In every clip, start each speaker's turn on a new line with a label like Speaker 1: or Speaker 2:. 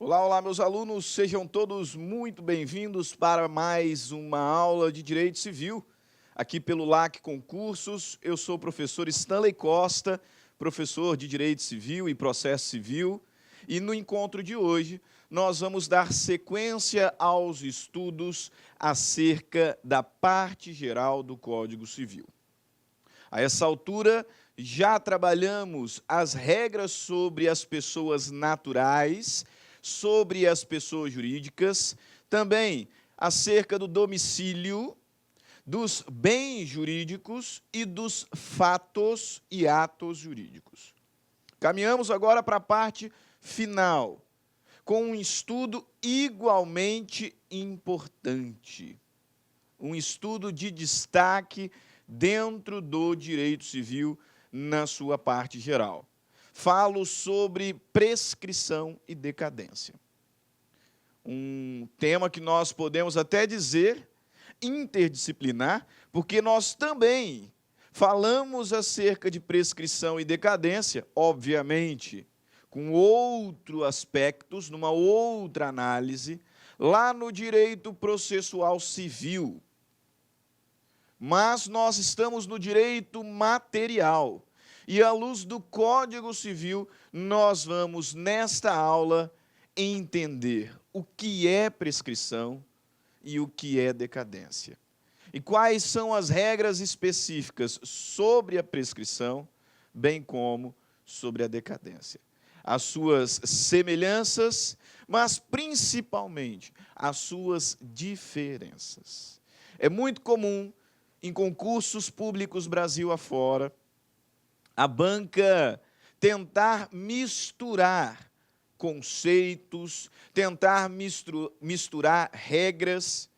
Speaker 1: Olá, olá, meus alunos, sejam todos muito bem-vindos para mais uma aula de Direito Civil, aqui pelo LAC Concursos. Eu sou o professor Stanley Costa, professor de Direito Civil e Processo Civil, e no encontro de hoje nós vamos dar sequência aos estudos acerca da parte geral do Código Civil. A essa altura, já trabalhamos as regras sobre as pessoas naturais, sobre as pessoas jurídicas, também acerca do domicílio, dos bens jurídicos e dos fatos e atos jurídicos. Caminhamos agora para a parte final, com um estudo igualmente importante, um estudo de destaque dentro do direito civil na sua parte geral. Falo sobre prescrição e decadência. Um tema que nós podemos até dizer interdisciplinar, porque nós também falamos acerca de prescrição e decadência, obviamente, com outros aspectos, numa outra análise, lá no direito processual civil. Mas nós estamos no direito material. E, à luz do Código Civil, nós vamos, nesta aula, entender o que é prescrição e o que é decadência. E quais são as regras específicas sobre a prescrição, bem como sobre a decadência. As suas semelhanças, mas principalmente as suas diferenças. É muito comum, em concursos públicos Brasil afora, a banca tentar misturar conceitos, tentar misturar regras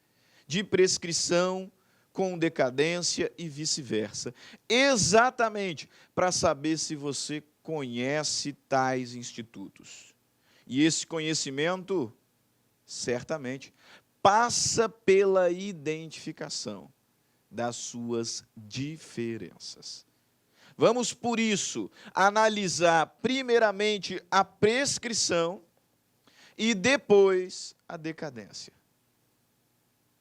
Speaker 1: de prescrição com decadência e vice-versa, exatamente para saber se você conhece tais institutos. E esse conhecimento, certamente, passa pela identificação das suas diferenças. Vamos, por isso, analisar primeiramente a prescrição e depois a decadência.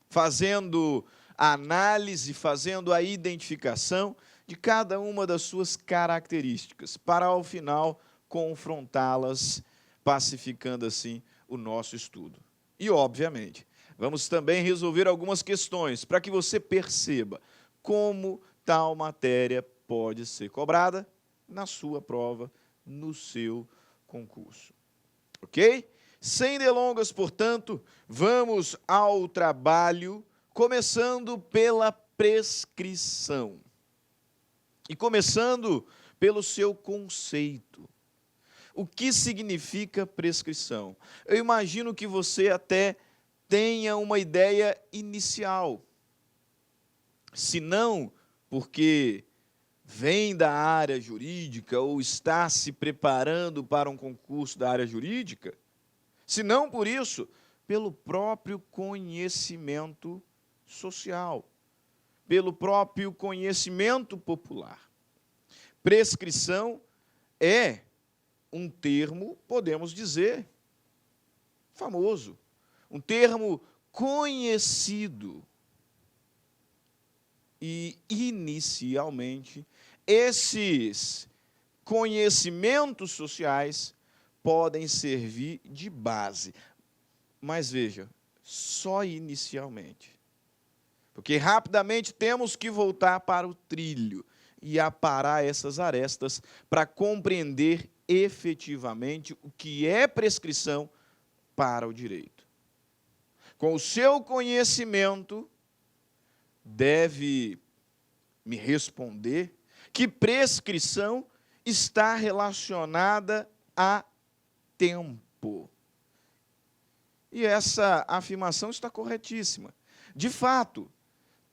Speaker 1: Fazendo a análise, fazendo a identificação de cada uma das suas características, para, ao final, confrontá-las, pacificando, assim, o nosso estudo. E, obviamente, vamos também resolver algumas questões para que você perceba como tal matéria pode ser cobrada na sua prova, no seu concurso. Ok? Sem delongas, portanto, vamos ao trabalho, começando pela prescrição. E começando pelo seu conceito. O que significa prescrição? Eu imagino que você até tenha uma ideia inicial. Se não, porque vem da área jurídica ou está se preparando para um concurso da área jurídica, se não por isso, pelo próprio conhecimento social, pelo próprio conhecimento popular. Prescrição é um termo, podemos dizer, famoso, um termo conhecido. E, inicialmente, esses conhecimentos sociais podem servir de base. Mas, veja, só inicialmente. Porque, rapidamente, temos que voltar para o trilho e aparar essas arestas para compreender efetivamente o que é prescrição para o direito. Com o seu conhecimento, deve me responder que prescrição está relacionada a tempo. E essa afirmação está corretíssima. De fato,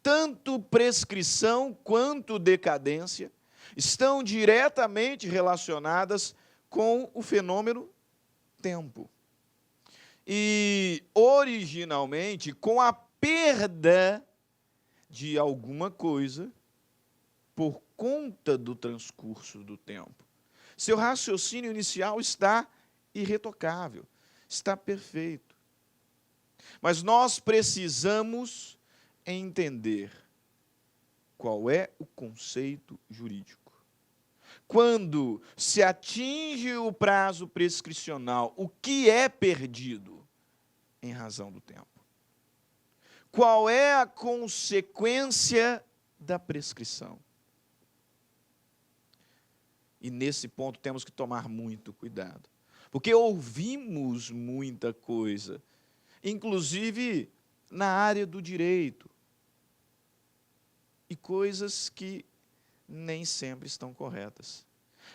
Speaker 1: tanto prescrição quanto decadência estão diretamente relacionadas com o fenômeno tempo. E, originalmente, com a perda de alguma coisa por conta do transcurso do tempo. Seu raciocínio inicial está irretocável. está perfeito. Mas nós precisamos entender qual é o conceito jurídico. Quando se atinge o prazo prescricional, o que é perdido em razão do tempo? Qual é a consequência da prescrição? E nesse ponto temos que tomar muito cuidado, porque ouvimos muita coisa, inclusive na área do direito, e coisas que nem sempre estão corretas.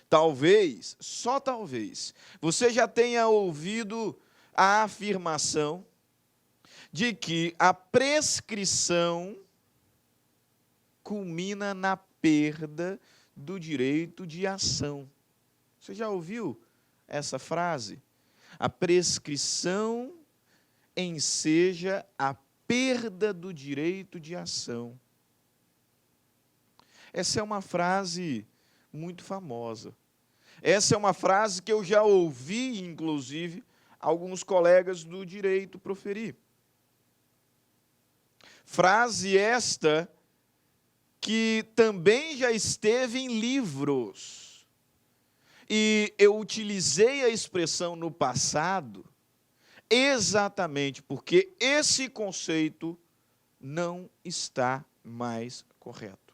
Speaker 1: Talvez, só talvez, você já tenha ouvido a afirmação de que a prescrição culmina na perda do direito de ação. Você já ouviu essa frase? A prescrição enseja a perda do direito de ação. Essa é uma frase muito famosa. Essa é uma frase que eu já ouvi, inclusive, alguns colegas do direito proferir. Frase esta que também já esteve em livros. E eu utilizei a expressão no passado exatamente porque esse conceito não está mais correto.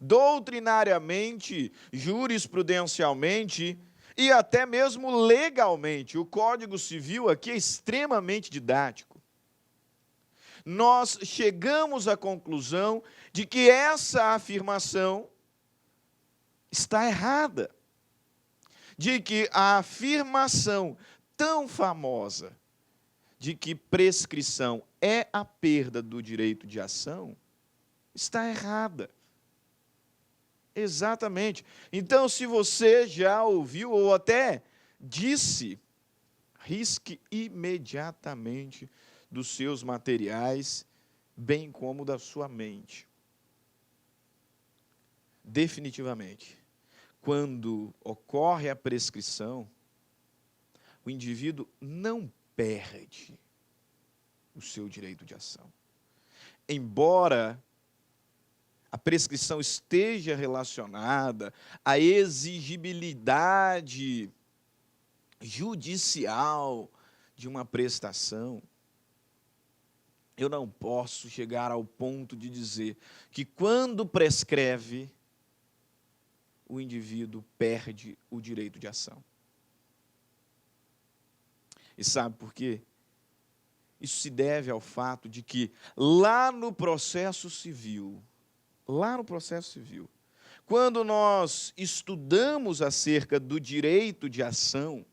Speaker 1: Doutrinariamente, jurisprudencialmente e até mesmo legalmente, o Código Civil aqui é extremamente didático. Nós chegamos à conclusão de que essa afirmação está errada, de que a afirmação tão famosa de que prescrição é a perda do direito de ação está errada. Exatamente. Então, se você já ouviu ou até disse, risque imediatamente dos seus materiais, bem como da sua mente. Definitivamente, quando ocorre a prescrição, o indivíduo não perde o seu direito de ação. Embora a prescrição esteja relacionada à exigibilidade judicial de uma prestação, eu não posso chegar ao ponto de dizer que quando prescreve, o indivíduo perde o direito de ação. E sabe por quê? Isso se deve ao fato de que lá no processo civil, quando nós estudamos acerca do direito de ação,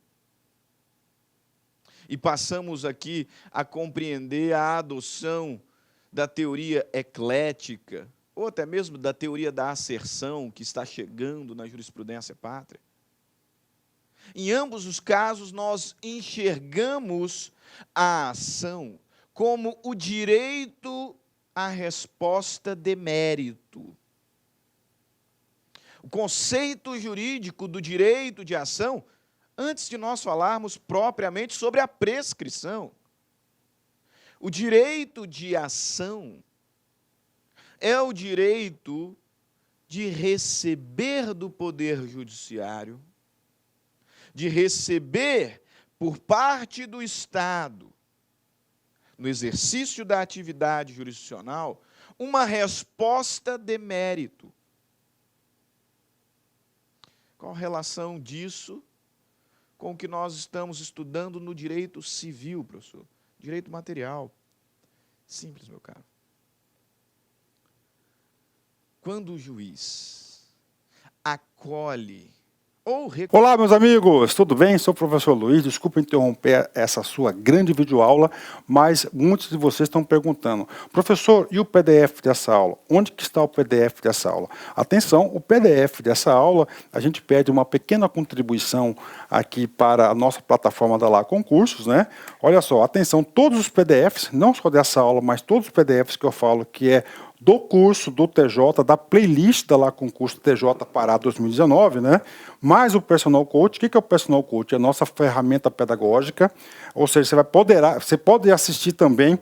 Speaker 1: e passamos aqui a compreender a adoção da teoria eclética, ou até mesmo da teoria da asserção, que está chegando na jurisprudência pátria, em ambos os casos nós enxergamos a ação como o direito à resposta de mérito. O conceito jurídico do direito de ação, antes de nós falarmos propriamente sobre a prescrição, o direito de ação é o direito de receber do Poder Judiciário, de receber por parte do Estado, no exercício da atividade jurisdicional, uma resposta de mérito. Qual a relação disso com o que nós estamos estudando no direito civil, professor? Direito material. Simples, meu caro. Quando o juiz acolhe ou reconhece...
Speaker 2: Olá, meus amigos, tudo bem? Sou o professor Luiz, desculpa interromper essa sua grande videoaula, mas muitos de vocês estão perguntando, professor, e o PDF dessa aula? Onde que está o PDF dessa aula? Atenção, o PDF dessa aula, a gente pede uma pequena contribuição aqui para a nossa plataforma da Lá Concursos, né? Olha só, atenção, todos os PDFs, não só dessa aula, mas todos os PDFs que eu falo que é do curso do TJ, da playlist da lá concurso TJ Pará 2019, né? Mais o Personal Coach. O que é o Personal Coach? É a nossa ferramenta pedagógica, ou seja, você pode assistir também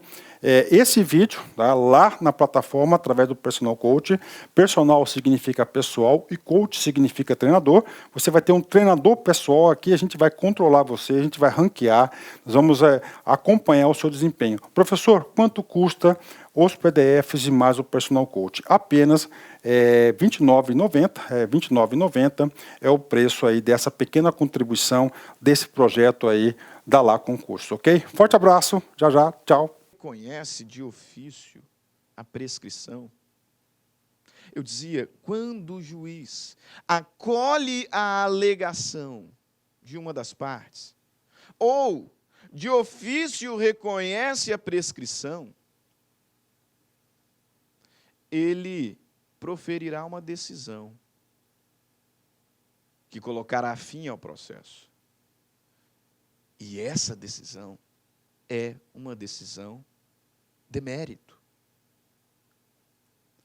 Speaker 2: esse vídeo, tá, lá na plataforma, através do Personal Coach. Personal significa pessoal e coach significa treinador. Você vai ter um treinador pessoal aqui, a gente vai controlar você, a gente vai ranquear, nós vamos acompanhar o seu desempenho. Professor, quanto custa os PDFs e mais o Personal Coach? Apenas R$ 29,90. R$ 29,90 é o preço aí dessa pequena contribuição desse projeto aí da Lá Concurso, ok? Forte abraço, já já, tchau.
Speaker 1: Conhece de ofício a prescrição? Eu dizia, quando o juiz acolhe a alegação de uma das partes, ou de ofício reconhece a prescrição, ele proferirá uma decisão que colocará fim ao processo. E essa decisão é uma decisão de mérito.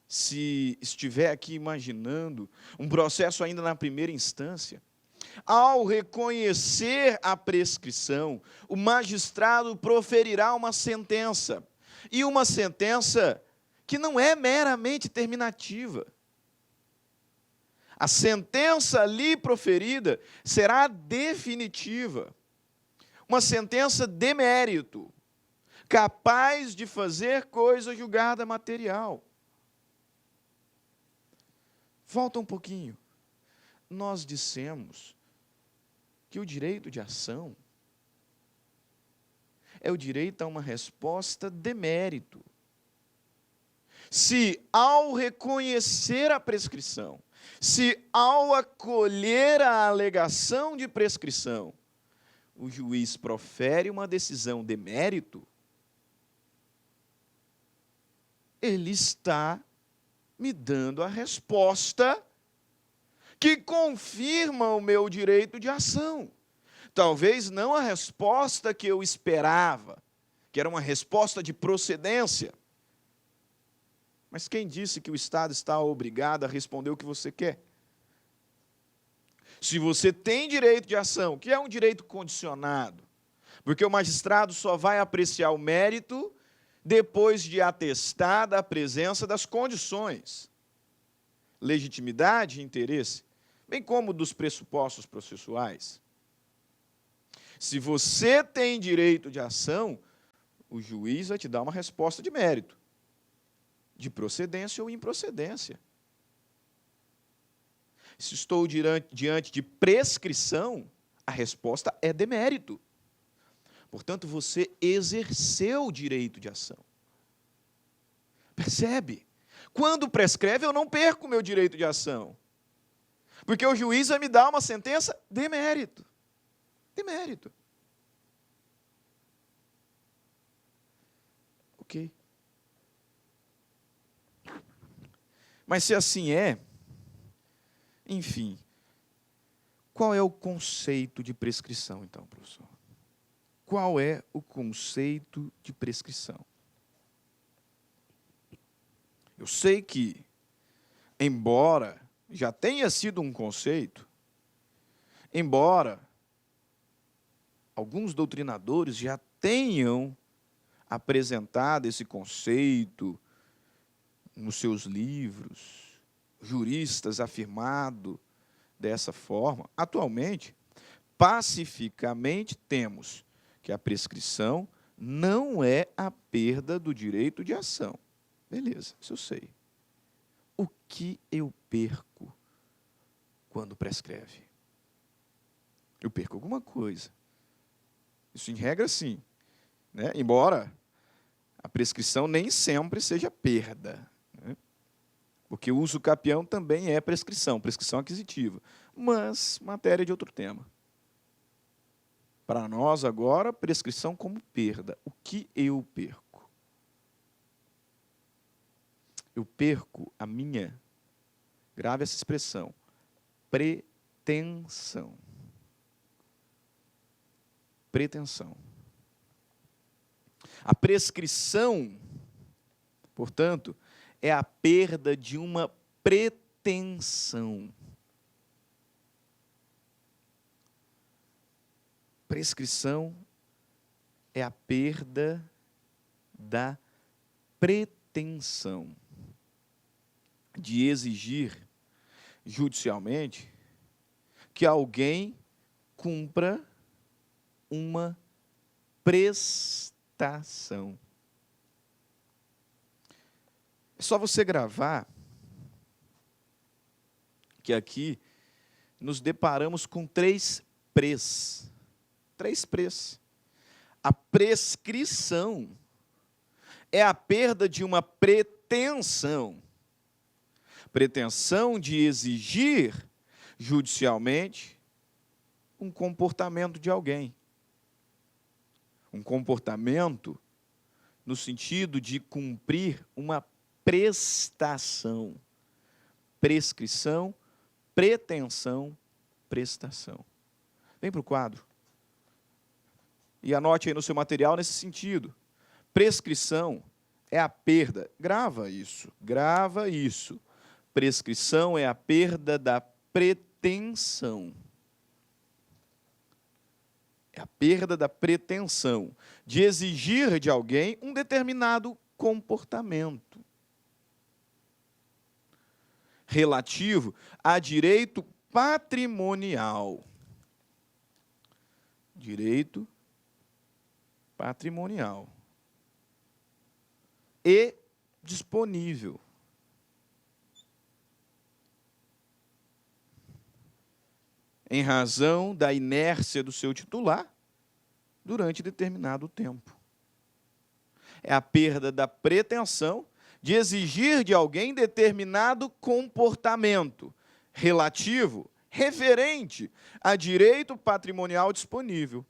Speaker 1: Se estiver aqui imaginando um processo ainda na primeira instância, ao reconhecer a prescrição, o magistrado proferirá uma sentença, e uma sentença que não é meramente terminativa. A sentença ali proferida será definitiva, uma sentença de mérito, capaz de fazer coisa julgada material. Volta um pouquinho. Nós dissemos que o direito de ação é o direito a uma resposta de mérito. Se, ao reconhecer a prescrição, se, ao acolher a alegação de prescrição, o juiz profere uma decisão de mérito, ele está me dando a resposta que confirma o meu direito de ação. Talvez não a resposta que eu esperava, que era uma resposta de procedência. Mas quem disse que o Estado está obrigado a responder o que você quer? Se você tem direito de ação, que é um direito condicionado, porque o magistrado só vai apreciar o mérito depois de atestada a presença das condições, legitimidade e interesse, bem como dos pressupostos processuais. Se você tem direito de ação, o juiz vai te dar uma resposta de mérito, de procedência ou improcedência. Se estou diante de prescrição, a resposta é de mérito. Portanto, você exerceu o direito de ação. Percebe? Quando prescreve, eu não perco o meu direito de ação. Porque o juiz vai me dar uma sentença de mérito. De mérito. Ok. Mas se assim é, enfim, qual é o conceito de prescrição, então, professor? Qual é o conceito de prescrição? Eu sei que, embora já tenha sido um conceito, embora alguns doutrinadores já tenham apresentado esse conceito nos seus livros, juristas afirmado dessa forma, atualmente, pacificamente temos que a prescrição não é a perda do direito de ação. Beleza, isso eu sei. O que eu perco quando prescreve? Eu perco alguma coisa. Isso, em regra, sim. Né? Embora a prescrição nem sempre seja perda. Né? Porque o uso capião também é prescrição aquisitiva. Mas, matéria de outro tema. Para nós, agora, prescrição como perda. O que eu perco? Eu perco a minha, grave essa expressão, pretensão. Pretensão. A prescrição, portanto, é a perda de uma pretensão. Prescrição é a perda da pretensão de exigir judicialmente que alguém cumpra uma prestação. É só você gravar que aqui nos deparamos com três prês. Três prês. A prescrição é a perda de uma pretensão. Pretensão de exigir judicialmente um comportamento de alguém. Um comportamento no sentido de cumprir uma prestação. Prescrição, pretensão, prestação. Vem para o quadro. E anote aí no seu material nesse sentido. Prescrição é a perda. Grava isso, grava isso. Prescrição é a perda da pretensão. É a perda da pretensão de exigir de alguém um determinado comportamento relativo a direito patrimonial. Direito patrimonial. E disponível. Em razão da inércia do seu titular durante determinado tempo. É a perda da pretensão de exigir de alguém determinado comportamento relativo, referente a direito patrimonial disponível.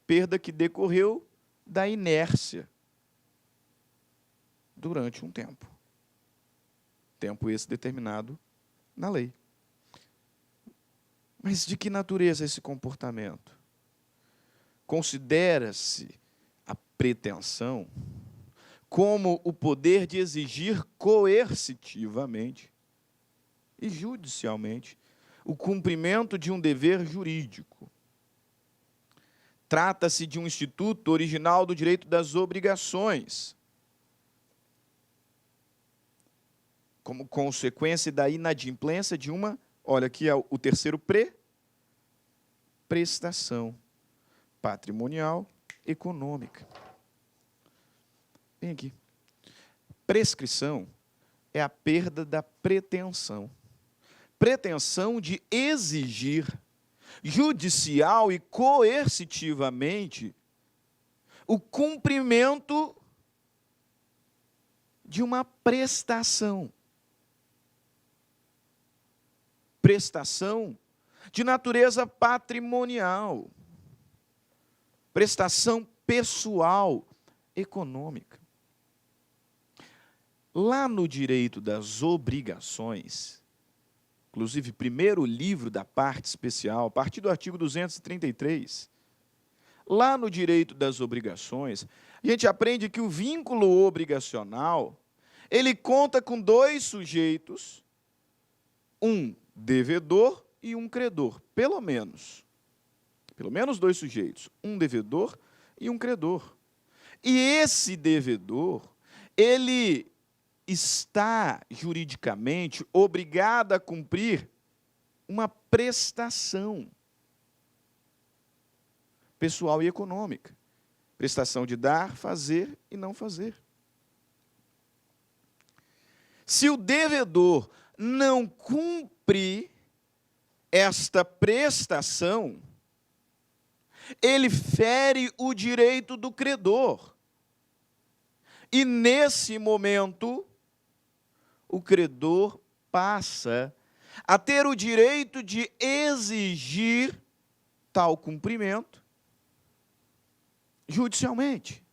Speaker 1: Perda que decorreu da inércia durante um tempo. Tempo esse determinado na lei. Mas de que natureza é esse comportamento? Considera-se a pretensão como o poder de exigir coercitivamente e judicialmente o cumprimento de um dever jurídico. Trata-se de um instituto original do direito das obrigações, como consequência da inadimplência de uma, olha aqui é o terceiro prestação patrimonial econômica. Vem aqui. Prescrição é a perda da pretensão. Pretensão de exigir judicial e coercitivamente o cumprimento de uma prestação. Prestação de natureza patrimonial. Prestação pessoal, econômica. Lá no direito das obrigações, inclusive primeiro livro da parte especial, a partir do artigo 233, lá no direito das obrigações, a gente aprende que o vínculo obrigacional, ele conta com dois sujeitos, um devedor e um credor, pelo menos dois sujeitos, um devedor e um credor. E esse devedor, ele está juridicamente obrigado a cumprir uma prestação pessoal e econômica. Prestação de dar, fazer e não fazer. Se o devedor não cumpre esta prestação, ele fere o direito do credor. E, nesse momento, o credor passa a ter o direito de exigir tal cumprimento judicialmente.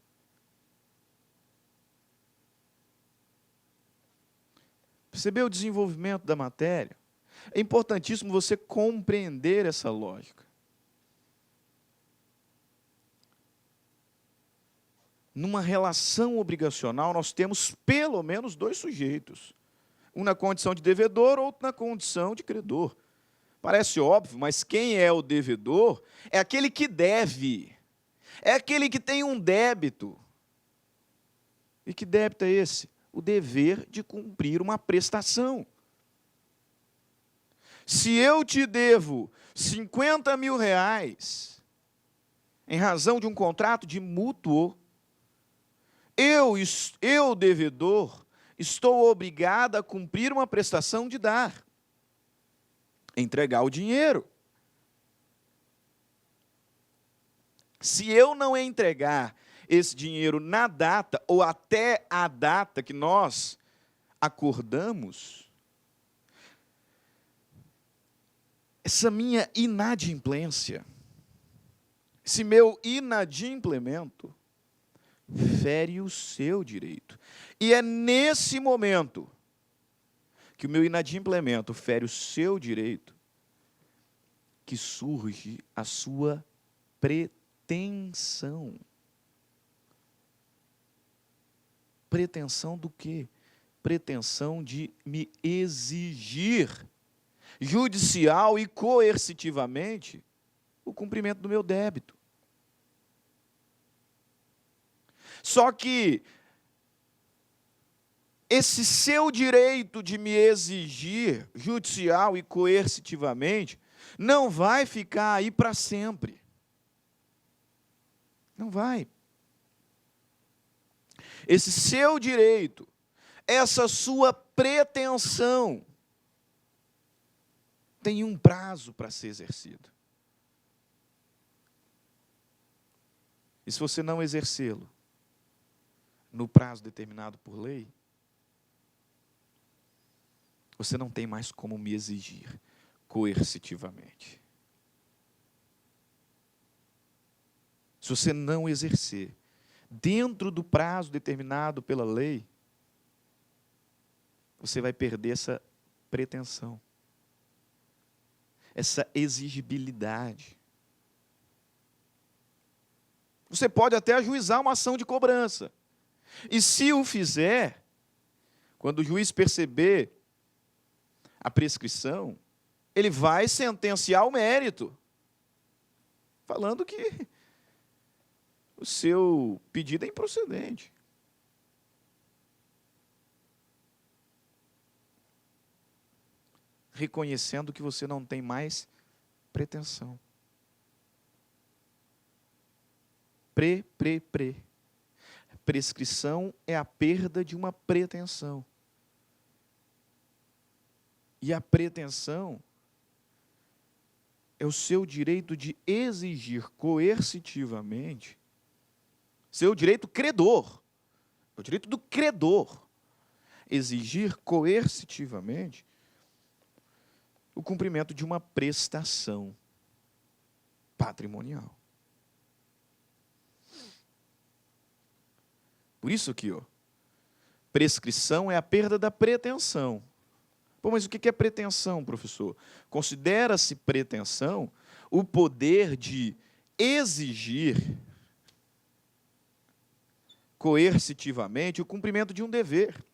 Speaker 1: Percebeu o desenvolvimento da matéria? É importantíssimo você compreender essa lógica. numa relação obrigacional, nós temos pelo menos dois sujeitos. Um na condição de devedor, outro na condição de credor. Parece óbvio, mas quem é o devedor é aquele que deve. É aquele que tem um débito. E que débito é esse? O dever de cumprir uma prestação. Se eu te devo 50 mil reais, em razão de um contrato de mútuo, eu, devedor, estou obrigado a cumprir uma prestação de dar, entregar o dinheiro. Se eu não entregar esse dinheiro na data, ou até a data que nós acordamos, essa minha inadimplência, esse meu inadimplemento, fere o seu direito. E é nesse momento que o meu inadimplemento fere o seu direito que surge a sua pretensão. Pretensão do quê? Pretensão de me exigir judicial e coercitivamente o cumprimento do meu débito. Só que esse seu direito de me exigir judicial e coercitivamente não vai ficar aí para sempre. Não vai. Esse seu direito, essa sua pretensão, tem um prazo para ser exercido. E se você não exercê-lo no prazo determinado por lei, você não tem mais como me exigir coercitivamente. Se você não exercer dentro do prazo determinado pela lei, você vai perder essa pretensão, essa exigibilidade. Você pode até ajuizar uma ação de cobrança. E se o fizer, quando o juiz perceber a prescrição, ele vai sentenciar o mérito, falando que o seu pedido é improcedente. Reconhecendo que você não tem mais pretensão. Prescrição é a perda de uma pretensão. E a pretensão é o seu direito de exigir coercitivamente, seu direito credor, o direito do credor, exigir coercitivamente o cumprimento de uma prestação patrimonial. Por isso aqui, prescrição é a perda da pretensão. Pô, mas o que é pretensão, professor? Considera-se pretensão o poder de exigir coercitivamente o cumprimento de um dever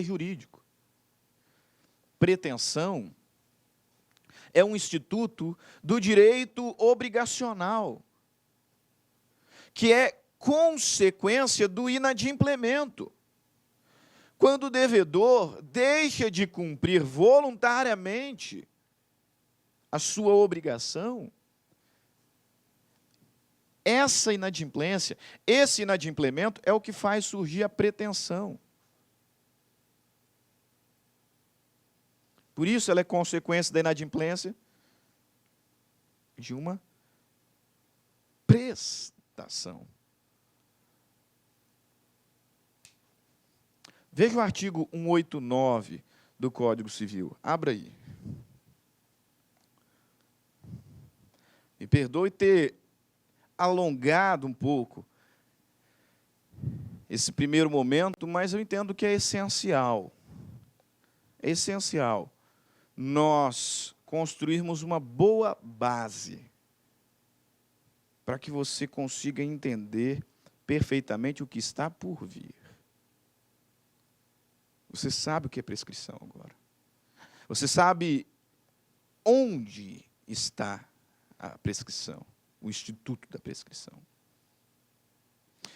Speaker 1: jurídico. Pretensão é um instituto do direito obrigacional, que é consequência do inadimplemento. Quando o devedor deixa de cumprir voluntariamente a sua obrigação, essa inadimplência, esse inadimplemento é o que faz surgir a pretensão. Por isso ela é consequência da inadimplência de uma prestação. Veja o artigo 189 do Código Civil. Abra aí. Me perdoe ter alongado um pouco esse primeiro momento, mas eu entendo que é essencial. É essencial nós construirmos uma boa base para que você consiga entender perfeitamente o que está por vir. Você sabe o que é prescrição agora. Você sabe onde está a prescrição, o instituto da prescrição.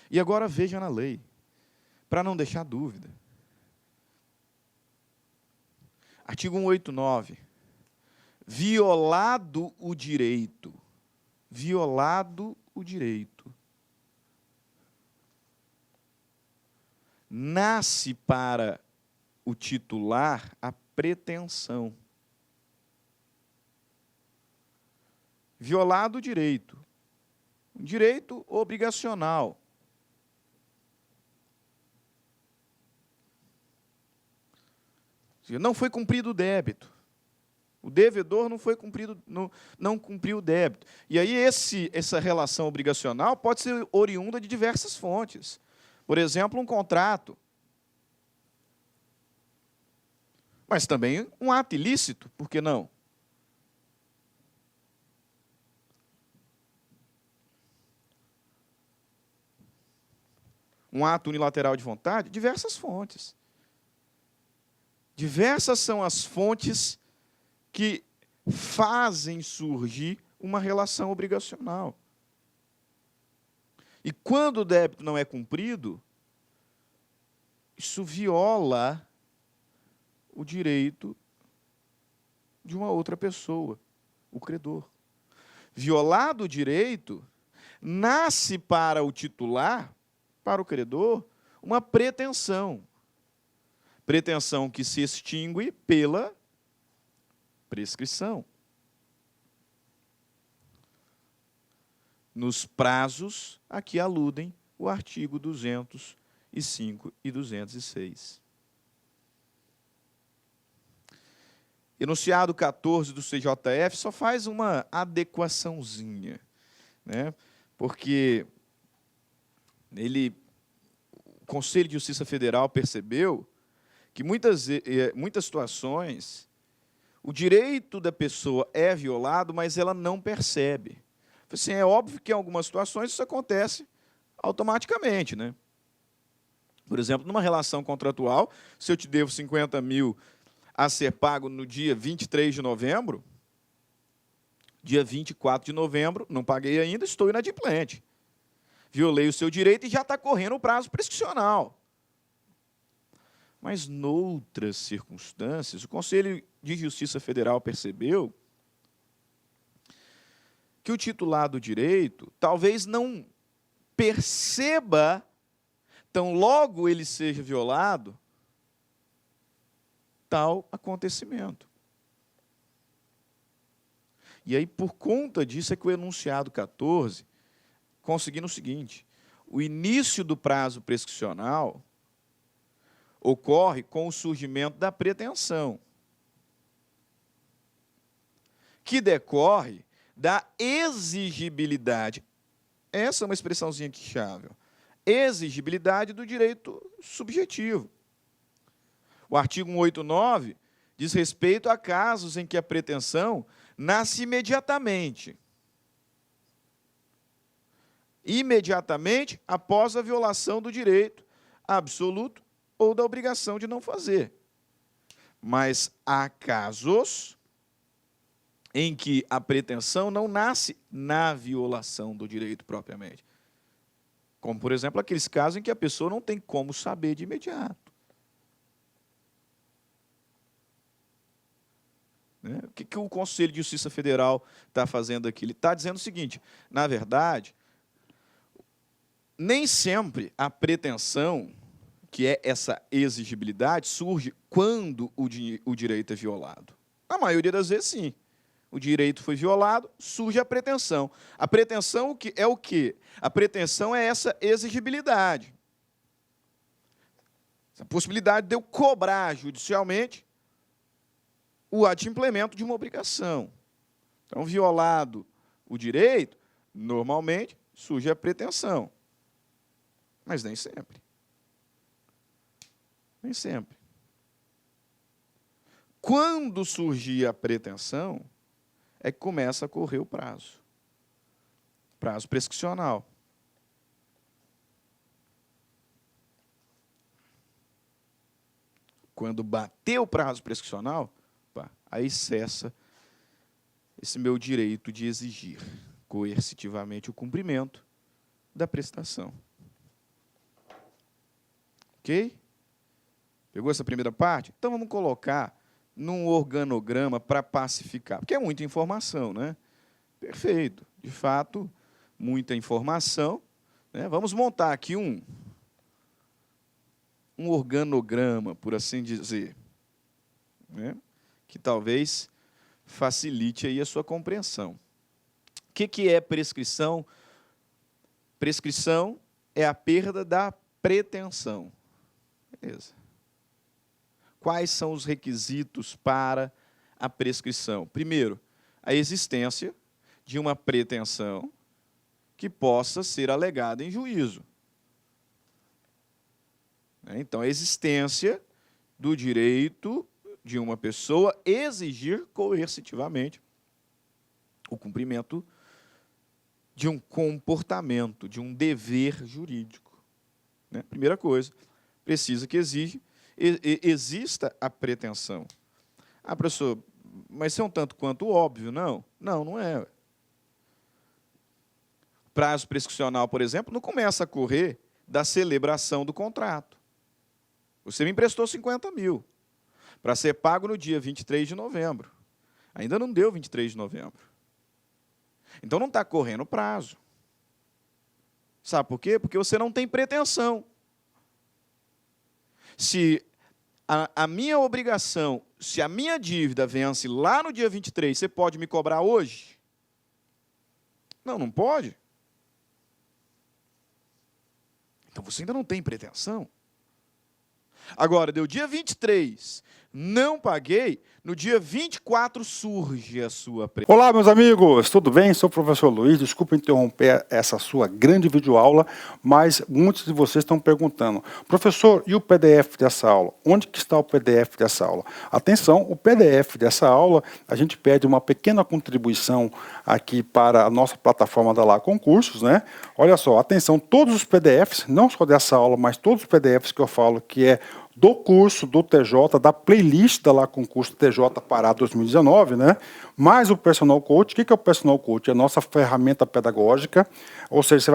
Speaker 1: E agora veja na lei, para não deixar dúvida. Artigo 189. Violado o direito. Violado o direito. Nasce para o titular a pretensão. Violado o direito. Um direito obrigacional. Não foi cumprido o débito. O devedor não foi cumprido, não cumpriu o débito. E aí essa relação obrigacional pode ser oriunda de diversas fontes. Por exemplo, um contrato. Mas também um ato ilícito, por que não? Um ato unilateral de vontade, diversas fontes. Diversas são as fontes que fazem surgir uma relação obrigacional. E quando o débito não é cumprido, isso viola o direito de uma outra pessoa, o credor. Violado o direito, nasce para o titular, para o credor, uma pretensão. Pretensão que se extingue pela prescrição. Nos prazos a que aludem o artigo 205 e 206. Enunciado 14 do CJF só faz uma adequaçãozinha, né? Porque o Conselho de Justiça Federal percebeu que muitas situações o direito da pessoa é violado, mas ela não percebe. Assim, é óbvio que em algumas situações isso acontece automaticamente, né? Por exemplo, numa relação contratual, se eu te devo 50 mil a ser pago no dia 23 de novembro, dia 24 de novembro, não paguei ainda, estou inadimplente. Violei o seu direito e já está correndo o prazo prescricional. Mas, noutras circunstâncias, o Conselho de Justiça Federal percebeu que o titular do direito talvez não perceba, tão logo ele seja violado, tal acontecimento. E aí, por conta disso, é que o enunciado 14, conseguindo o seguinte: o início do prazo prescricional ocorre com o surgimento da pretensão, que decorre da exigibilidade. Essa é uma expressãozinha aqui chave. Exigibilidade do direito subjetivo. O artigo 189 diz respeito a casos em que a pretensão nasce imediatamente. Imediatamente após a violação do direito absoluto ou da obrigação de não fazer. Mas há casos em que a pretensão não nasce na violação do direito propriamente. Como, por exemplo, aqueles casos em que a pessoa não tem como saber de imediato. Né? O que o Conselho de Justiça Federal está fazendo aqui? Ele está dizendo o seguinte: na verdade, nem sempre a pretensão, que é essa exigibilidade, surge quando o direito é violado. Na maioria das vezes, sim. O direito foi violado, surge a pretensão. A pretensão é o quê? A pretensão é essa exigibilidade. A possibilidade de eu cobrar judicialmente o adimplemento de uma obrigação. Então, violado o direito, normalmente surge a pretensão. Mas nem sempre. Nem sempre. Quando surgir a pretensão, é que começa a correr o prazo. Prazo prescricional. Quando bater o prazo prescricional, opa, aí cessa esse meu direito de exigir coercitivamente o cumprimento da prestação. Ok? Pegou essa primeira parte? Então vamos colocar num organograma para pacificar, porque é muita informação, né? Perfeito. De fato, muita informação, né? Vamos montar aqui um organograma, por assim dizer, né? Que talvez facilite aí a sua compreensão. O que é prescrição? Prescrição é a perda da pretensão. Beleza. Quais são os requisitos para a prescrição? Primeiro, a existência de uma pretensão que possa ser alegada em juízo. Então, a existência do direito de uma pessoa exigir coercitivamente o cumprimento de um comportamento, de um dever jurídico. Primeira coisa, precisa que exista a pretensão. Ah, professor, mas isso é um tanto quanto óbvio, não? Não, não é. O prazo prescricional, por exemplo, não começa a correr da celebração do contrato. Você me emprestou 50 mil para ser pago no dia 23 de novembro. Ainda não deu 23 de novembro. Então não está correndo o prazo. Sabe por quê? Porque você não tem pretensão. Se a minha obrigação, se a minha dívida vence lá no dia 23, você pode me cobrar hoje? Não, não pode. Então você ainda não tem pretensão. Agora, deu dia 23, não paguei, no dia 24 surge a sua pretensão.
Speaker 2: Olá, meus amigos, tudo bem? Sou o professor Luiz, desculpa interromper essa sua grande videoaula, mas muitos de vocês estão perguntando, professor, e o PDF dessa aula? Onde que está o PDF dessa aula? Atenção, o PDF dessa aula, a gente pede uma pequena contribuição aqui para a nossa plataforma da Lá Concursos, né? Olha só, atenção, todos os PDFs, não só dessa aula, mas todos os PDFs que eu falo que é do curso do TJ, da playlist da Lá Concurso TJ Pará 2019, né? Mais o Personal Coach. O que é o Personal Coach? É a nossa ferramenta pedagógica, ou seja,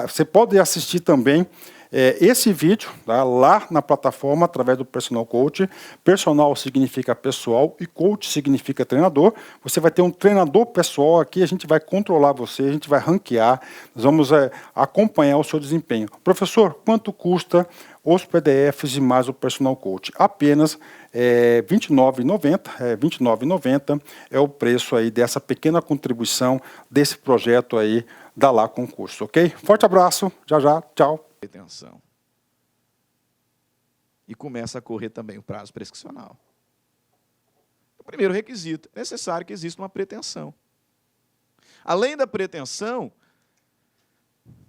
Speaker 2: você pode assistir também esse vídeo, tá, lá na plataforma através do Personal Coach. Personal significa pessoal e coach significa treinador. Você vai ter um treinador pessoal aqui, a gente vai controlar você, a gente vai ranquear, nós vamos acompanhar o seu desempenho. Professor, quanto custa os PDFs e mais o Personal Coach? Apenas R$ 29,90 é o preço aí dessa pequena contribuição desse projeto aí da Lá Concurso, ok? Forte abraço, já, tchau.
Speaker 1: Pretensão. E começa a correr também o prazo prescricional. O primeiro requisito, é necessário que exista uma pretensão. Além da pretensão,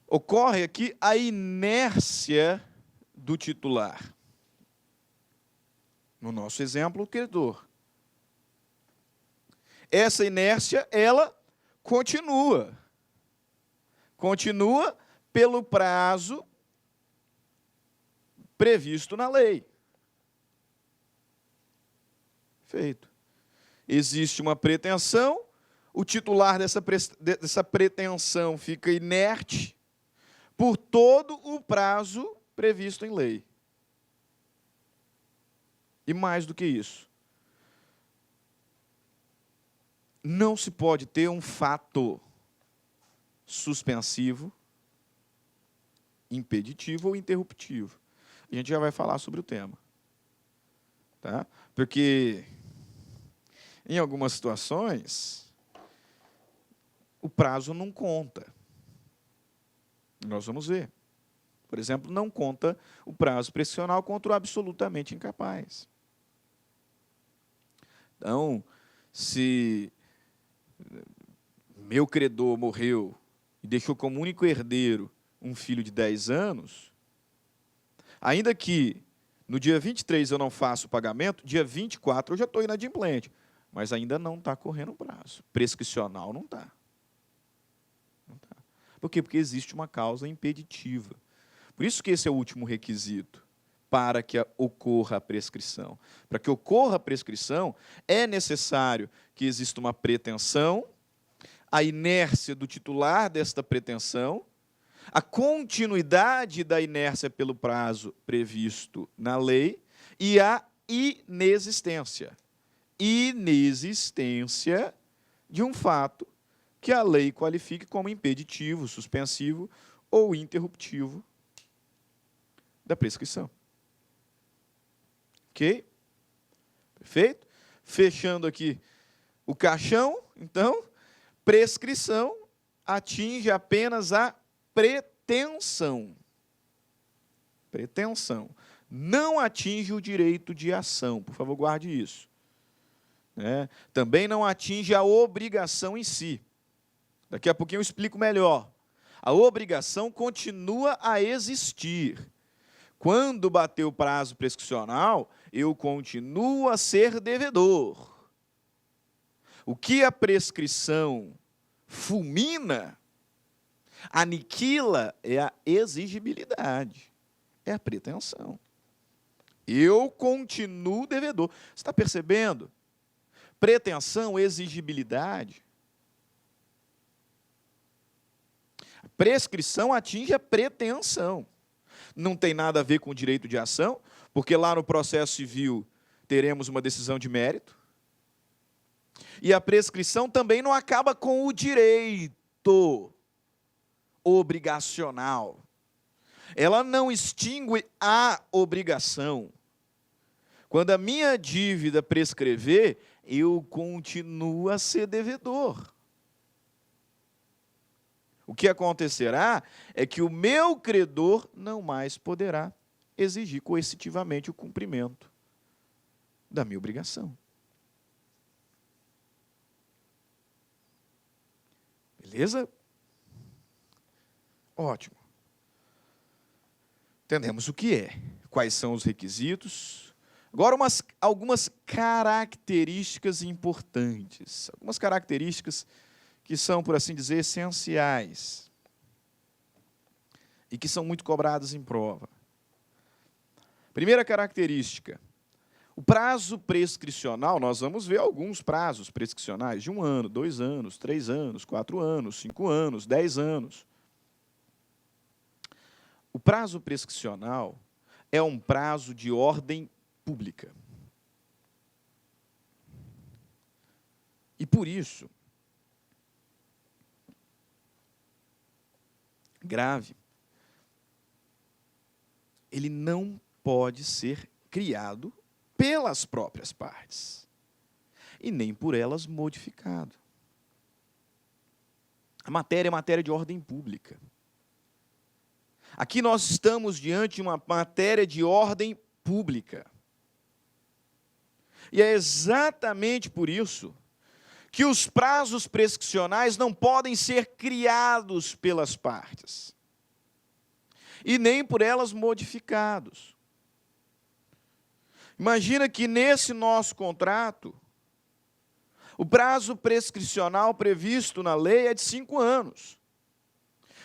Speaker 1: ocorre aqui a inércia do titular. No nosso exemplo, o credor. Essa inércia, ela continua. Continua pelo prazo previsto na lei. Feito. Existe uma pretensão, o titular dessa pretensão fica inerte por todo o prazo previsto em lei. E mais do que isso, não se pode ter um fato suspensivo, impeditivo ou interruptivo. A gente já vai falar sobre o tema. Tá? Porque, em algumas situações, o prazo não conta. Nós vamos ver. Por exemplo, não conta o prazo prescricional contra o absolutamente incapaz. Então, se meu credor morreu e deixou como único herdeiro um filho de 10 anos, ainda que no dia 23 eu não faço o pagamento, dia 24 eu já estou inadimplente, mas ainda não está correndo o prazo. Prescricional não está. Não tá. Por quê? Porque existe uma causa impeditiva. Por isso que esse é o último requisito. para que ocorra a prescrição. Para que ocorra a prescrição, é necessário que exista uma pretensão, a inércia do titular desta pretensão, a continuidade da inércia pelo prazo previsto na lei e a inexistência. Inexistência de um fato que a lei qualifique como impeditivo, suspensivo ou interruptivo da prescrição. Ok? Perfeito? Fechando aqui o caixão, então, prescrição atinge apenas a pretensão. Pretensão. Não atinge o direito de ação. Por favor, guarde isso. Também não atinge a obrigação em si. Daqui a pouquinho eu explico melhor. A obrigação continua a existir. Quando bater o prazo prescricional, eu continuo a ser devedor. O que a prescrição fulmina, aniquila, é a exigibilidade, é a pretensão. Eu continuo devedor. Você está percebendo? Pretensão, exigibilidade. A prescrição atinge a pretensão. Não tem nada a ver com o direito de ação, porque lá no processo civil teremos uma decisão de mérito. E a prescrição também não acaba com o direito obrigacional. Ela não extingue a obrigação. Quando a minha dívida prescrever, eu continuo a ser devedor. O que acontecerá é que o meu credor não mais poderá exigir coercitivamente o cumprimento da minha obrigação. Beleza? Ótimo. Entendemos o que é, quais são os requisitos. Agora, algumas características importantes. Algumas características que são, por assim dizer, essenciais e que são muito cobradas em prova. Primeira característica, o prazo prescricional, nós vamos ver alguns prazos prescricionais de 1 ano, 2 anos, 3 anos, 4 anos, 5 anos, 10 anos. O prazo prescricional é um prazo de ordem pública. E por isso, grave, ele não pode ser criado pelas próprias partes e nem por elas modificado. A matéria é matéria de ordem pública. Aqui nós estamos diante de uma matéria de ordem pública. E é exatamente por isso que os prazos prescricionais não podem ser criados pelas partes e nem por elas modificados. Imagina que nesse nosso contrato, o prazo prescricional previsto na lei é de 5 anos.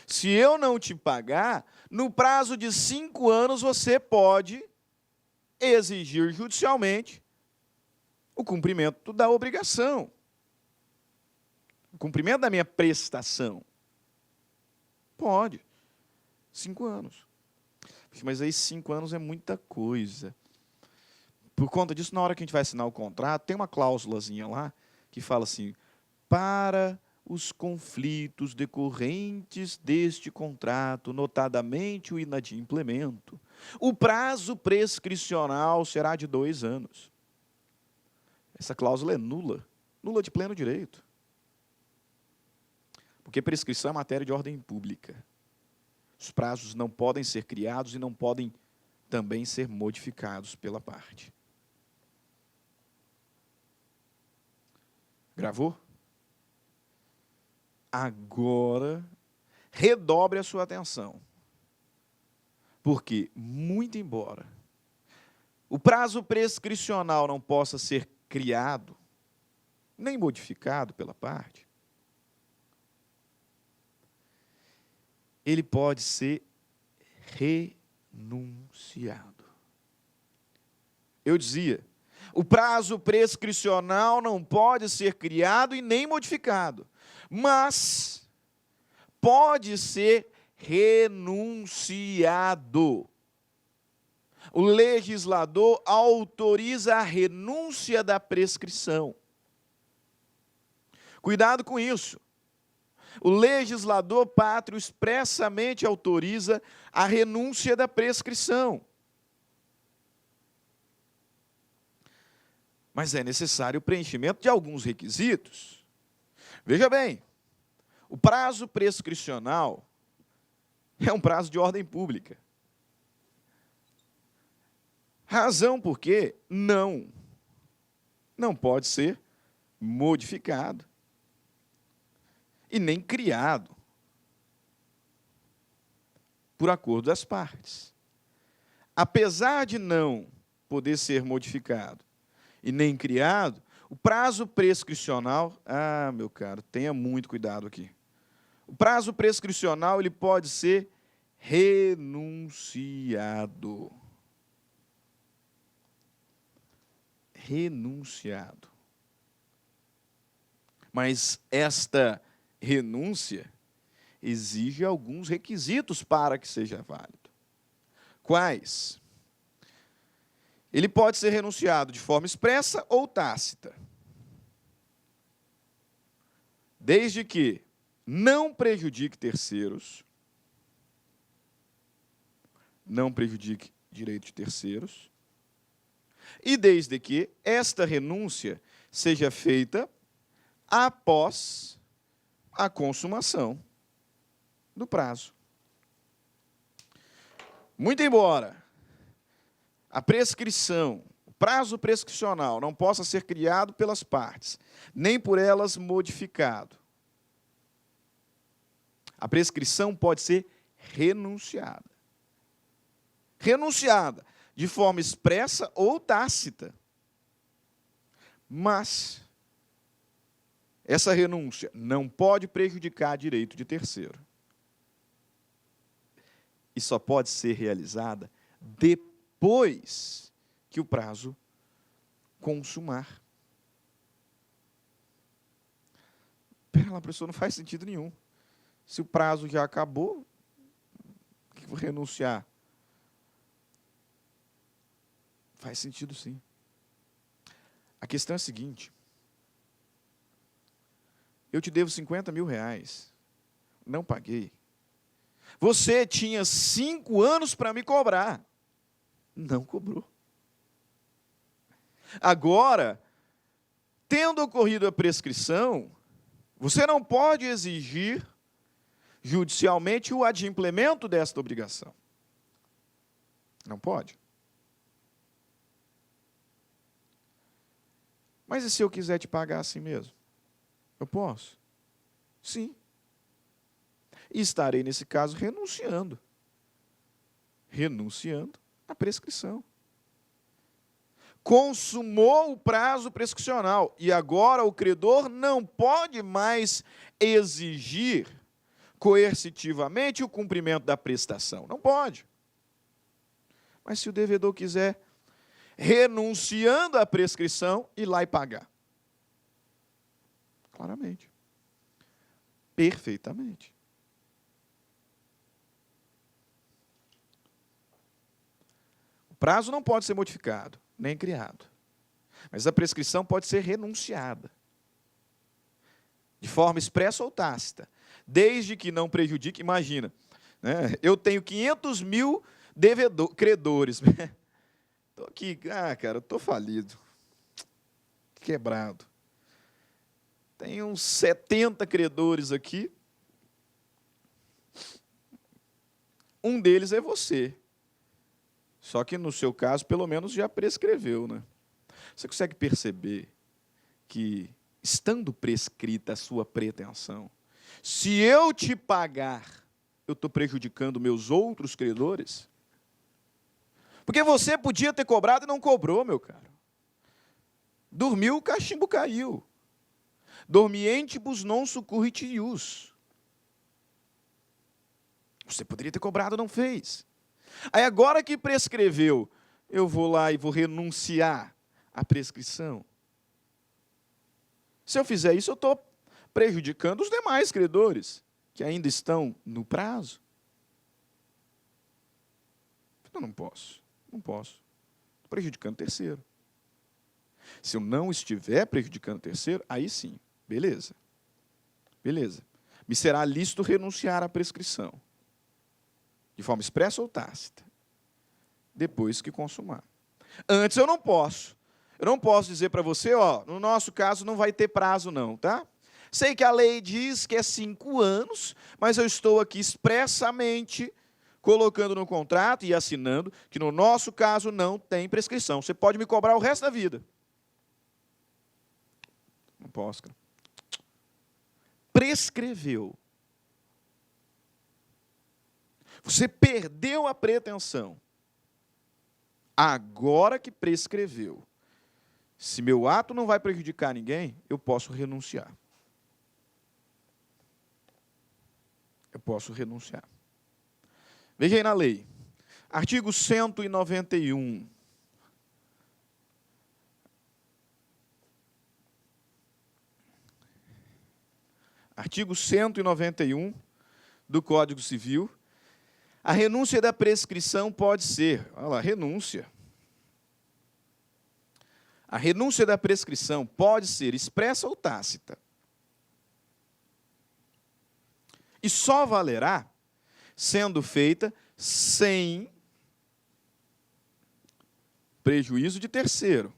Speaker 1: Se eu não te pagar, no prazo de 5 anos você pode exigir judicialmente o cumprimento da obrigação. O cumprimento da minha prestação. Pode. 5 anos. Mas aí 5 anos é muita coisa. Por conta disso, na hora que a gente vai assinar o contrato, tem uma cláusulazinha lá que fala assim, para os conflitos decorrentes deste contrato, notadamente o inadimplemento, o prazo prescricional será de 2 anos. Essa cláusula é nula, nula de pleno direito. Porque prescrição é matéria de ordem pública. Os prazos não podem ser criados e não podem também ser modificados pela parte. Gravou? Agora, redobre a sua atenção. Porque, muito embora o prazo prescricional não possa ser criado, nem modificado pela parte, ele pode ser renunciado. eu dizia, o prazo prescricional não pode ser criado e nem modificado, mas pode ser renunciado. O legislador autoriza a renúncia da prescrição. Cuidado com isso. O legislador pátrio expressamente autoriza a renúncia da prescrição. Mas é necessário o preenchimento de alguns requisitos. Veja bem, o prazo prescricional é um prazo de ordem pública. Razão por quê? Não pode ser modificado e nem criado por acordo das partes. Apesar de não poder ser modificado e nem criado, o prazo prescricional, meu caro, tenha muito cuidado aqui. O prazo prescricional ele pode ser renunciado. Renunciado. Mas esta renúncia exige alguns requisitos para que seja válido. Quais? Ele pode ser renunciado de forma expressa ou tácita, desde que não prejudique terceiros, não prejudique direito de terceiros, e desde que esta renúncia seja feita após a consumação do prazo. Muito embora a prescrição, o prazo prescricional não possa ser criado pelas partes, nem por elas modificado, a prescrição pode ser renunciada. Renunciada de forma expressa ou tácita. Mas essa renúncia não pode prejudicar direito de terceiro. E só pode ser realizada depois que o prazo consumar. Pera lá, professor, não faz sentido nenhum. Se o prazo já acabou, por que vou renunciar? Faz sentido, sim. A questão é a seguinte. Eu te devo 50 mil reais. Não paguei. Você tinha 5 anos para me cobrar. Não cobrou. Agora, tendo ocorrido a prescrição, você não pode exigir judicialmente o adimplemento desta obrigação. Não pode. Mas e se eu quiser te pagar assim mesmo? Eu posso? Sim. E estarei, nesse caso, renunciando. Renunciando à prescrição. Consumou o prazo prescricional. E agora o credor não pode mais exigir coercitivamente o cumprimento da prestação. Não pode. Mas se o devedor quiser, renunciando à prescrição, ir lá e pagar. Claramente. Perfeitamente. O prazo não pode ser modificado, nem criado. Mas a prescrição pode ser renunciada. De forma expressa ou tácita. Desde que não prejudique, imagina, né, eu tenho 500 mil credores. Estou aqui, cara, estou falido. Quebrado. Tem uns 70 credores aqui. Um deles é você. Só que, no seu caso, pelo menos já prescreveu, né? Você consegue perceber que, estando prescrita a sua pretensão, se eu te pagar, eu estou prejudicando meus outros credores? Porque você podia ter cobrado e não cobrou, meu caro. Dormiu, o cachimbo caiu. Dormientibus non succurrit ius. Você poderia ter cobrado, não fez. Aí agora que prescreveu, eu vou lá e vou renunciar à prescrição? Se eu fizer isso, eu estou prejudicando os demais credores que ainda estão no prazo. Eu não posso. Estou prejudicando o terceiro. Se eu não estiver prejudicando o terceiro, aí sim, beleza. Me será lícito renunciar à prescrição, de forma expressa ou tácita, depois que consumar. Antes eu não posso. Eu não posso dizer para você, no nosso caso não vai ter prazo não, tá? Sei que a lei diz que é 5 anos, mas eu estou aqui expressamente colocando no contrato e assinando que no nosso caso não tem prescrição. Você pode me cobrar o resto da vida. Não posso, cara. Prescreveu. Você perdeu a pretensão. Agora que prescreveu. Se meu ato não vai prejudicar ninguém, eu posso renunciar. Veja aí na lei. Artigo 191. Artigo 191 do Código Civil. A renúncia da prescrição pode ser, olha lá, renúncia. A renúncia da prescrição pode ser expressa ou tácita. E só valerá sendo feita sem prejuízo de terceiro.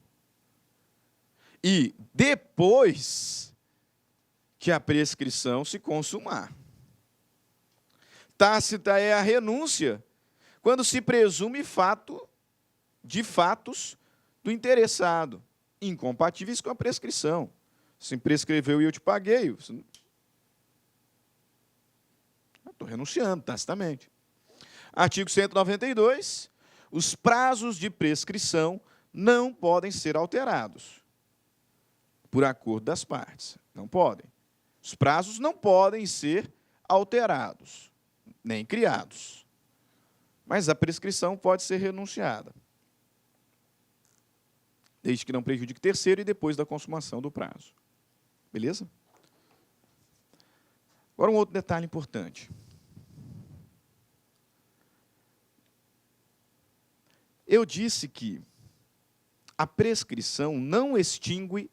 Speaker 1: E depois que a prescrição se consumar. Tácita é a renúncia quando se presume de fatos do interessado, incompatíveis com a prescrição. Se prescreveu e eu te paguei, estou renunciando tacitamente. Artigo 192, os prazos de prescrição não podem ser alterados por acordo das partes. Não podem. Os prazos não podem ser alterados, nem criados. Mas a prescrição pode ser renunciada, desde que não prejudique terceiro e depois da consumação do prazo. Beleza? Agora, um outro detalhe importante. Eu disse que a prescrição não extingue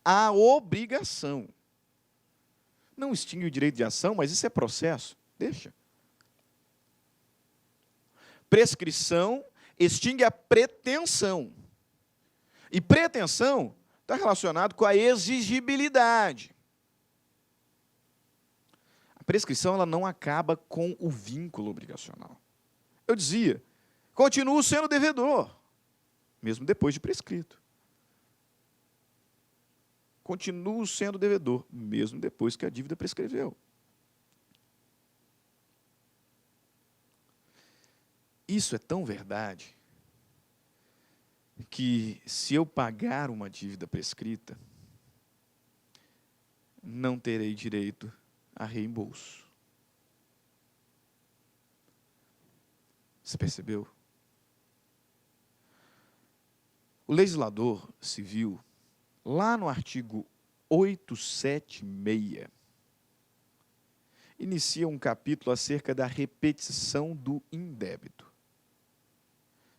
Speaker 1: a obrigação. Não extingue o direito de ação, mas isso é processo. Deixa. Prescrição extingue a pretensão. E pretensão está relacionado com a exigibilidade. A prescrição ela não acaba com o vínculo obrigacional. Eu dizia, continuo sendo devedor, mesmo depois de prescrito. Continuo sendo devedor, mesmo depois que a dívida prescreveu. Isso é tão verdade que, se eu pagar uma dívida prescrita, não terei direito a reembolso. Você percebeu? O legislador civil, lá no artigo 876, inicia um capítulo acerca da repetição do indébito.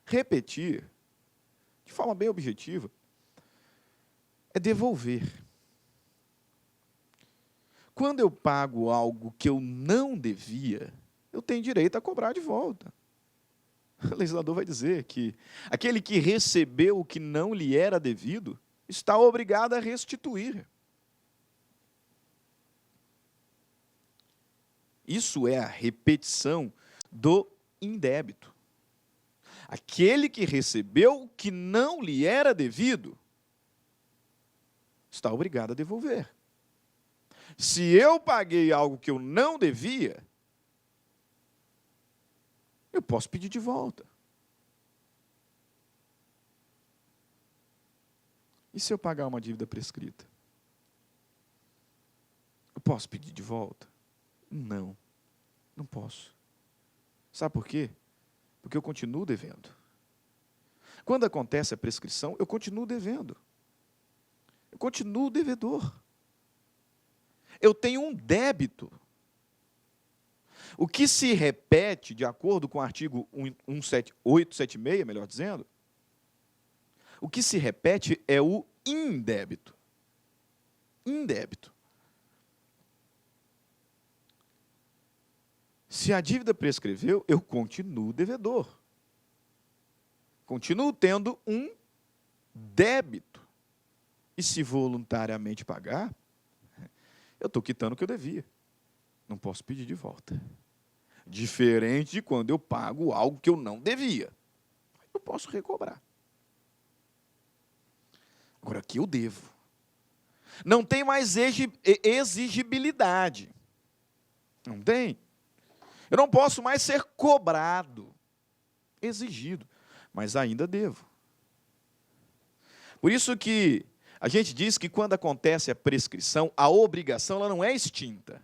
Speaker 1: Repetir, de forma bem objetiva, é devolver. Quando eu pago algo que eu não devia, eu tenho direito a cobrar de volta. O legislador vai dizer que aquele que recebeu o que não lhe era devido está obrigado a restituir. Isso é a repetição do indébito. Aquele que recebeu o que não lhe era devido está obrigado a devolver. Se eu paguei algo que eu não devia, eu posso pedir de volta. E se eu pagar uma dívida prescrita? Eu posso pedir de volta? Não, não posso. Sabe por quê? Porque eu continuo devendo. Quando acontece a prescrição, eu continuo devendo. Eu continuo devedor. Eu tenho um débito. O que se repete, de acordo com o artigo 876, melhor dizendo, o que se repete é o indébito. Indébito. Se a dívida prescreveu, eu continuo devedor. Continuo tendo um débito. E se voluntariamente pagar, eu estou quitando o que eu devia. Não posso pedir de volta. Diferente de quando eu pago algo que eu não devia. Eu posso recobrar. Agora, aqui eu devo. Não tem mais exigibilidade. Não tem. Eu não posso mais ser cobrado, exigido, mas ainda devo. Por isso que a gente diz que quando acontece a prescrição, a obrigação ela não é extinta.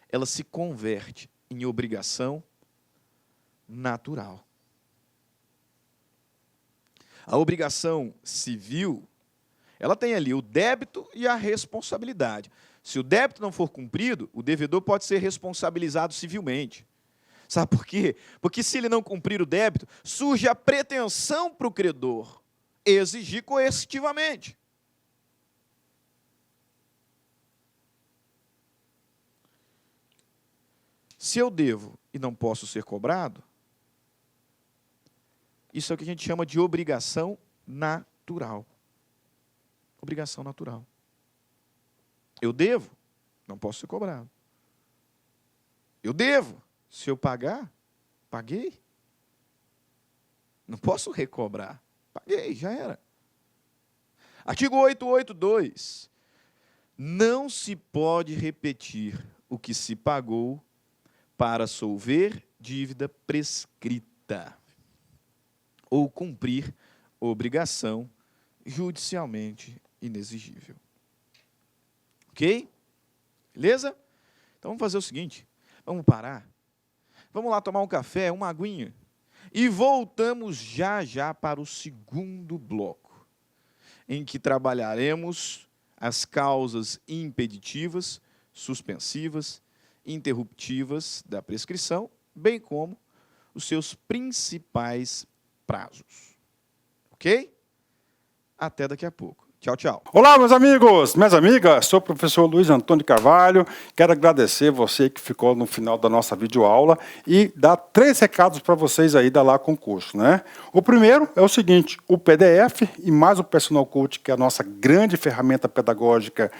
Speaker 1: Ela se converte em obrigação natural. A obrigação civil, ela tem ali o débito e a responsabilidade. Se o débito não for cumprido, o devedor pode ser responsabilizado civilmente. Sabe por quê? Porque se ele não cumprir o débito, surge a pretensão para o credor exigir coercitivamente. Se eu devo e não posso ser cobrado, isso é o que a gente chama de obrigação natural. Obrigação natural. Eu devo, não posso ser cobrado. Eu devo, se eu pagar, paguei. Não posso recobrar. Paguei, já era. Artigo 882. Não se pode repetir o que se pagou para solver dívida prescrita ou cumprir obrigação judicialmente inexigível. Ok? Beleza? Então vamos fazer o seguinte, vamos parar, vamos lá tomar um café, uma aguinha, e voltamos já para o segundo bloco, em que trabalharemos as causas impeditivas, suspensivas, interruptivas da prescrição, bem como os seus principais prazos. Ok? Até daqui a pouco. Tchau, tchau.
Speaker 2: Olá, meus amigos, minhas amigas, sou o professor Luiz Antônio Carvalho, quero agradecer você que ficou no final da nossa videoaula e dar 3 recados para vocês aí da Lá Concurso, né? O primeiro é o seguinte, o PDF e mais o Personal Coach, que é a nossa grande ferramenta pedagógica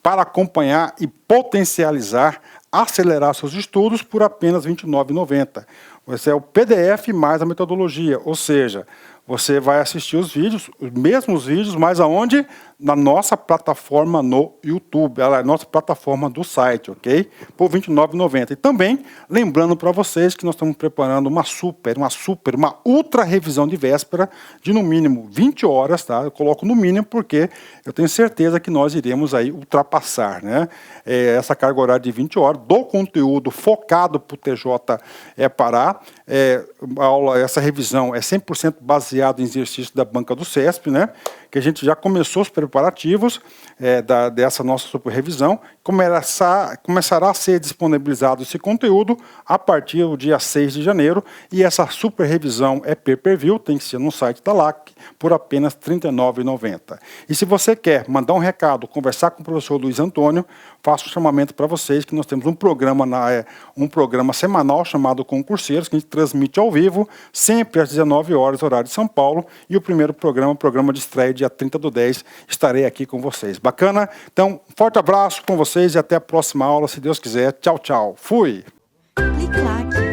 Speaker 2: para acompanhar e potencializar, acelerar seus estudos por apenas R$ 29,90. Esse é o PDF mais a metodologia, ou seja, você vai assistir os vídeos, os mesmos vídeos, mas aonde? Na nossa plataforma no YouTube, ela é a nossa plataforma do site, ok? Por R$ 29,90. E também, lembrando para vocês que nós estamos preparando uma ultra revisão de véspera de no mínimo 20 horas, tá? Eu coloco no mínimo porque eu tenho certeza que nós iremos aí ultrapassar, né? Essa carga horária de 20 horas do conteúdo focado para o TJ Pará. Essa revisão é 100% baseada em exercício da banca do CESP, né? Que a gente já começou os preparativos dessa nossa super revisão, começará a ser disponibilizado esse conteúdo a partir do dia 6 de janeiro, e essa super revisão é pay-per-view, tem que ser no site da LAC, por apenas R$ 39,90. E se você quer mandar um recado, conversar com o professor Luiz Antônio, faço um chamamento para vocês, que nós temos um programa semanal chamado Concurseiros, que a gente transmite ao vivo, sempre às 19 horas, horário de São Paulo, e o primeiro programa, o programa de estreia, dia 30/10, estarei aqui com vocês. Bacana? Então, forte abraço com vocês e até a próxima aula, se Deus quiser. Tchau, tchau. Fui!
Speaker 3: Clique lá.